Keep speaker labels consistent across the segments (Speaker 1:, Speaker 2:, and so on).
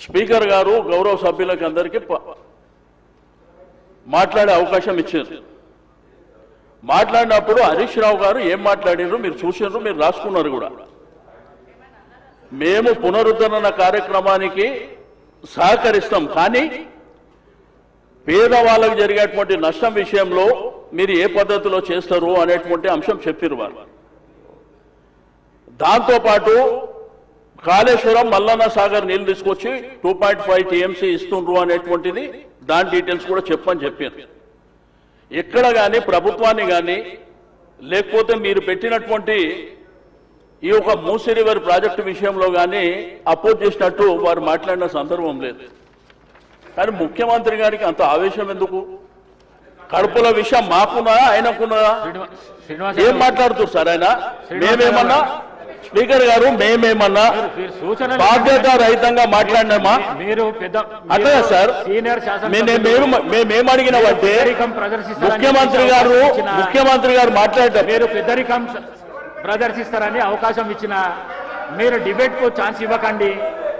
Speaker 1: Speaker గారు గౌరవ సభ్యులకు అందరికీ మాట్లాడే అవకాశం ఇచ్చారు. మాట్లాడినప్పుడు హరీష్ రావు గారు ఏం మాట్లాడినారు మీరు చూసినారు, మీరు రాసుకున్నారు కూడా. మేము పునరుద్ధరణ కార్యక్రమానికి సహకరిస్తాం, కానీ పేదవాళ్ళకు జరిగేటువంటి నష్టం విషయంలో మీరు ఏ పద్ధతిలో చేస్తారు అనేటువంటి అంశం చెప్పారు వారు. దాంతోపాటు కాళేశ్వరం మల్లన్న సాగర్ నీళ్లు తీసుకొచ్చి 2.5 TMC ఇస్తుండ్రు అనేటువంటిది దాని డీటెయిల్స్ కూడా చెప్పని చెప్పారు. ఎక్కడ కానీ ప్రభుత్వాన్ని కానీ లేకపోతే మీరు పెట్టినటువంటి ఈ యొక్క మూసీ రివర్ ప్రాజెక్టు విషయంలో కానీ అపోజ్ చేసినట్టు వారు మాట్లాడిన సందర్భం లేదు. కానీ ముఖ్యమంత్రి గారికి అంత ఆవేశం ఎందుకు? కడుపుల విషయం మాకున్నదా ఆయనకున్నదా? ఏం మాట్లాడుతున్నారు సార్ ఆయన? మేమేమన్నా స్పీకర్ గారు మేమేమన్నా బాధ్యత రహితంగా మాట్లాడినామా? అట్లా సార్ మేమేమడిగినామంటే ముఖ్యమంత్రి గారు మాట్లాడారు.
Speaker 2: మీరు పెద్దరికం ప్రదర్శిస్తారని అవకాశం ఇచ్చిన మీరు డిబేట్ కు ఛాన్స్ ఇవ్వకండి.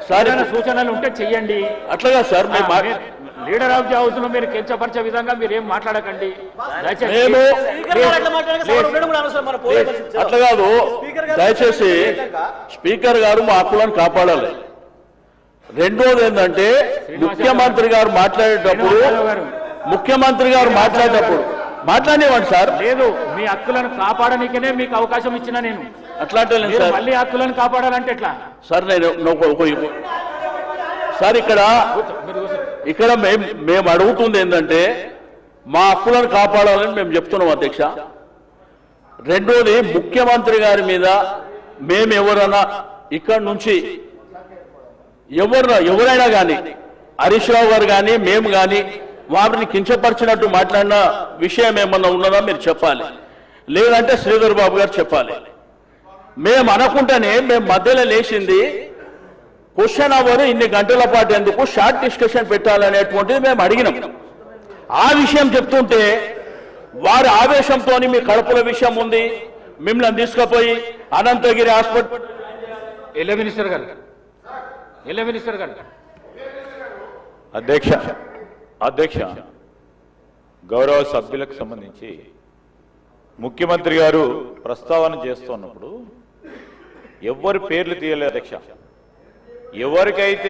Speaker 2: సరైన సూచనలు ఉంటే చెయ్యండి.
Speaker 1: అట్లాగా sir
Speaker 2: leader of the house లో మీరు కించపరిచే విధంగా మీరు ఏం మాట్లాడకండి.
Speaker 1: అట్లా కాదు, దయచేసి స్పీకర్ గారు మా హక్కులను కాపాడాలి. రెండోది ఏంటంటే ముఖ్యమంత్రి గారు మాట్లాడేటప్పుడు మాట్లాడేవాడు సార్.
Speaker 2: లేదు, మీ హక్కులను కాపాడనికనే మీకు అవకాశం ఇచ్చిన నేను.
Speaker 1: అట్లాంటి
Speaker 2: మళ్ళీ హక్కులను కాపాడాలంటే ఎట్లా
Speaker 1: సార్? నేను సార్ ఇక్కడ మేము అడుగుతుంది ఏంటంటే మా హక్కులను కాపాడాలని మేము చెప్తున్నాం అధ్యక్ష. రెండోది ముఖ్యమంత్రి గారి మీద మేము ఎవరైనా ఇక్కడ నుంచి ఎవరైనా కానీ హరీష్ రావు గారు కానీ మేము కానీ వారిని కించపరిచినట్టు మాట్లాడిన విషయం ఏమన్నా ఉన్నదా మీరు చెప్పాలి, లేదంటే శ్రీధర్ బాబు గారు చెప్పాలి. మేము అనుకుంటేనే మేము మధ్యలో లేచింది క్వశ్చన్ అవర్ ఇన్ని గంటల పాటు ఎందుకు షార్ట్ డిస్కషన్ పెట్టాలనేటువంటిది మేము అడిగినాం. ఆ విషయం చెప్తుంటే వారి ఆవేశంతో మీ కడుపుల విషయం ఉంది, మిమ్మల్ని తీసుకుపోయి అనంతగిరి హాస్పిటల్
Speaker 2: మినిస్టర్ గారు
Speaker 3: అధ్యక్ష గౌరవ సభ్యులకు సంబంధించి ముఖ్యమంత్రి గారు ప్రస్తావన చేస్తున్నప్పుడు ఎవరి పేర్లు తీయలేదు అధ్యక్ష. ఎవరికైతే